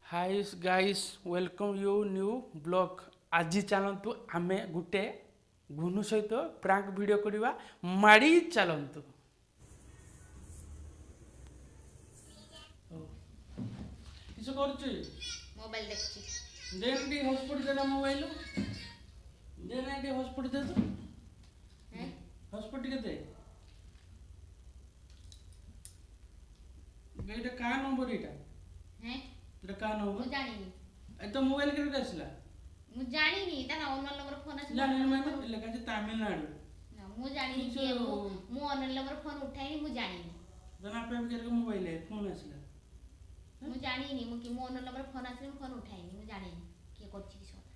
hi guys welcome you new blog आज चलतु आमे गुटे घुनु सहित प्रांक वीडियो करवा माड़ी चलतु किस करछु मोबाइल देखछि देन डी हॉस्पिटल देना मोबाइल देना डी हॉस्पिटल दे तो हैं हॉस्पिटल केते एटा का नंबर एटा हैं एटा का मु नंबर जानिनी ए तो मोबाइल केते आसला मु जानिनी ता ओनर नंबर फोन आछि जानिनी माने लेखा छै तमिलनाडु ना मु जानिनी के मु ओनर नंबर फोन उठाइनी मु जानिनी जना पे के मोबाइल है फोन आसला मु जानिनी मु कि मु ओनर नंबर फोन आछि फोन उठाइनी मु जानिनी के करछि कि सोता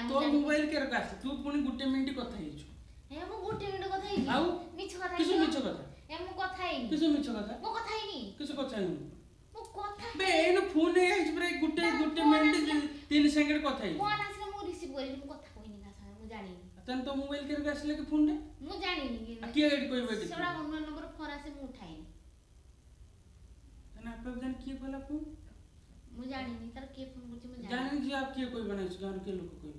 तो मोबाइल के रखा तू पुनी गुटे मिनिट कथा हिछु हे मु गुटे मिनिट कथा हिछु आउ मिछ कथा किस मिछ कथा हे मु कथा हिनी किस मिछ कथा मु कथा हिनी किस कथा हिनु मु कथा बे एनु फोन है हिछ ब्रे गुटे मिनिट 3 सेकंड कथा हिछु फोन आछि मु रिसीव करिनी मु कथा कोइनी ना सा मु जानिनी तन तो मोबाइल के रखा आसले के फोन रे मु जानिनी कि किए एड कोइ बेटी सेडा ओनर नंबर फोन आछि मु उठाइनी तना पे जन किए कहला फोन मु जानिनी तार के फोन करछि मु जानिनी जानिन जी आप किए कोइ बनाइ छ गान के लोग कोइ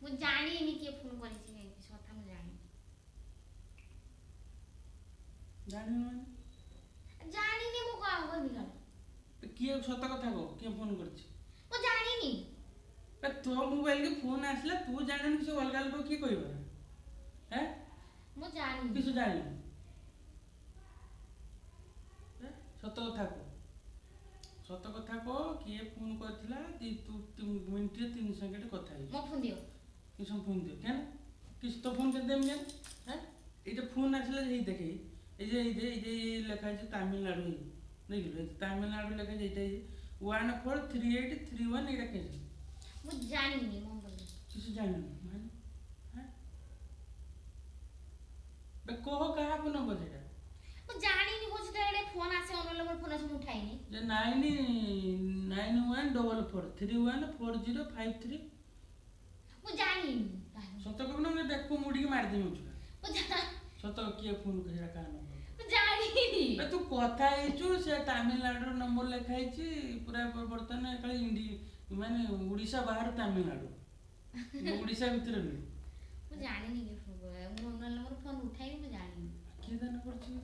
मु जानिनी के फोन करछि कि सोता मु जानिनी जानिन माने जानिनी मु का कहनी गल तो किए सत कथा को किए फोन करछि मु जानिनी ए तो मोबाइल के फोन आसला तू जानिन कि अलगा लोग की कहबा हैं मु जानिनी किस जानिन सत कथा को सत कथा को किए फोन करथिला तू 3 मिनिट 3 सेकंड कथा hi मो फोन दियो किस फोन दे केन किस तो फोन के देम केन हैं एटा फोन आसला जे देखै ए जे लेखा है तमिलनाडु ही नहीं लो तमिलनाडु लेखा है 143831 एटा के मु जानिनी मो बोल किस जानिन मान हैं बे कोहो कहा को नंबर एटा मु जानिनी मो जेते फोन आसे ओनर नंबर फोन आसे मु उठाइनी जे 9914314053 मु जानिनी सत को न देखो मुडी के मार दे मुझ मु जानिनी सत किए फोन कहिरा का नंबर मु जानिनी बे तू कथा हिचु से तमिलनाडु नंबर लिखा हिची पूरा बर्तन कल इंडी माने ओडिसा बाहर तमिलनाडु ओडिसा भीतर नहीं मु जानिनी के मु ओनर नंबर फोन उठाइनी मु जानिनी के दान करछि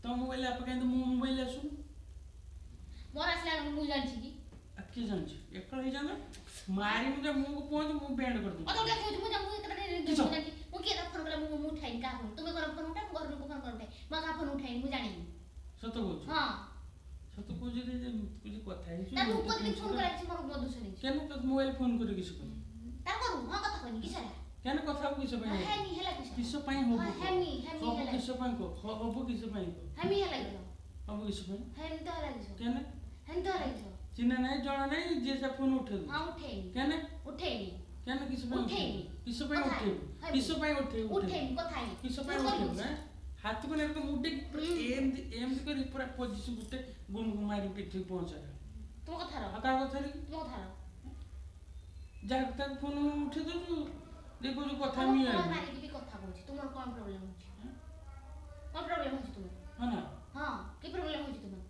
तो मोबाइल आप कहते मो मोबाइल आसु मोर आसला मु जानछि कि अके जानछि एकल हे जाना मारी मुझे मुंह को पहुंच मुंह बैंड कर दूं ओ तो देखो मु जा मु तने जानछि मु के फोन कला मु उठाइनी का फोन तुमे कर फोन उठा घर को फोन कर उठाइ म का फोन उठाइनी मु जानिनी सत बोल हां सत को जे कुछ कथा हिचु ता ऊपर दिन फोन कराछि मोर मधु सुनि केन तो मोबाइल फोन कर किस को ता करू हां कथा कहनी किस रे केन कथा किस पई हेनी हेला किस पई हो हेमी हेमी हेला किस पई को हो किस पई को हेमी हेला गेलो हो किस पई हेमी तो हेला गेलो केन हेमी तो हेला गेलो चिन्ह नहीं जणा नहीं जे से फोन उठे हां उठेनी केन उठेनी केन किस पई उठेनी किस पई उठे किस पई उठे उठेनी कथा ही किस पई उठे हैं हाथ को लेकर मुड्डे एम कर पूरा पोजीशन गुटे गुम गुमारी पिठी पहुंचा तुम कथा रो का कथा रे तुम कथा रो जा तक फोन उठे दो देखो जो कथा नहीं है मारी की कथा कहू तुमर कोन प्रॉब्लम होछि कोन प्रॉब्लम होछि तुमर हां ना हां की प्रॉब्लम होछि तुमर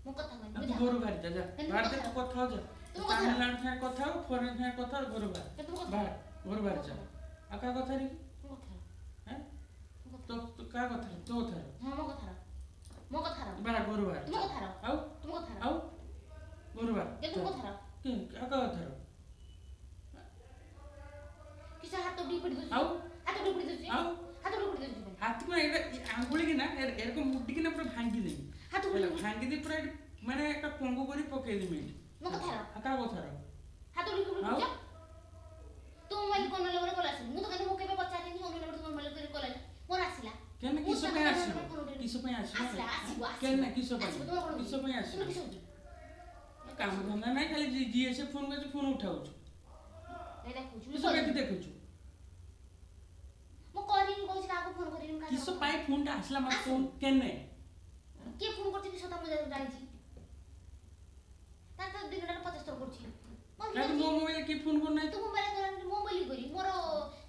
मो कथा कहनी तू घर बाहर जा बाहर से तू कथा हो जा तमिलनाडु से कथा हो फॉरेन से कथा घर बाहर घर बाहर जा आ का कथा रे तुम कथा हैं तो का कथा तो कथा हां मो कथा रो बाहर घर बाहर तुम कथा रो आउ तुम कथा रो आउ घर बाहर के तुम कथा रो के का कथा रो किस हाथ तो डी पड़ी दो आउ हाथ तो डी पड़ी दो आउ हाथ तो डी पड़ी दो हाथ को एटा आंगुली की ना एर को मुट्ठी की ना पूरा भांगी दे हाथ तो भांगी दे पूरा माने एक पंगो करी पके दे मिट मो कथा रो का कथा रो हाथ तो डी पड़ी दो तू मोबाइल कोन नंबर कोला मु तो कहनी मो केबे पचारे नि ओन नंबर तो मोबाइल करे कोला मोर आसिला केन किस पे आसी किस पे आसी केन किस पे आसी काम धंदा नहीं खाली जीए से फोन कर फोन उठाउ ए देखु किस पे देखु मो करिन कहू का फोन करिन का किस पाई फोन ता आसला मत फोन केन के फोन करछि कि सता मु जानि छी ता तो दिन 50 तो करछि मो मोबाइल के फोन कर नहीं तू मोबाइल कर मोबाइल करी मोर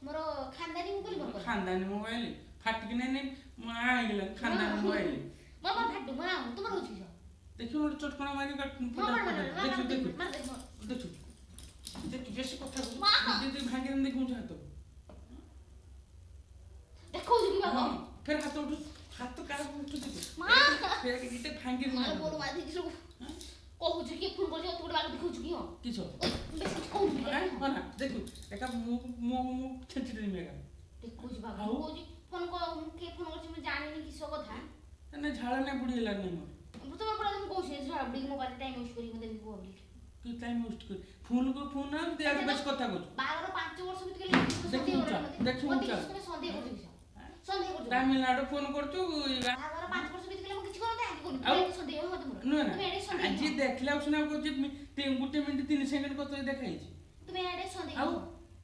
मोर खानदानी मोबाइल कर खानदानी मोबाइल फाट के नहीं आ गेल खानदानी मोबाइल ମାମା ଭାଡୁ ମା ତୁମ ରହୁଛି କିସ देखियो मोर चटकणा मारी काट देखियो देखियो देखियो बेसी कथा दीदी भांगे देखियो हाथ देखो जी बाबा फिर हाथ उठ हाथ का उठ दे मां फिर के गीते भांगे मार बोल मार दी किसको कहू जी कि फोन कर तू बाल देखौ जी हो किछो बेसी कुछ कहू जी हां ना देखियो एका मु छेची दे मेगा देखो जी बाबा कहू जी फोन को के फोन कर मैं जानि नि किसो कथा ने झाड़ा ने बुड़ी लाग नहीं मोर तुम पर तुम कहू छी झा बड़ी मोबाइल टाइम वेस्ट करी मते को बोली तू टाइम वेस्ट कर फोन को फोन ना दे आगे बस कथा को बागर 5 वर्ष बित गेले देखियो तुम संदेह कर छी संदेह कर तमिलनाडु फोन करछु बागर 5 वर्ष बित गेले म किछ करते आके कोन संदेह हो तुम नो ना आज देखला सुना को जे गुटे मिनिट 3 सेकंड कतो देखाई छी तुम एडे संदेह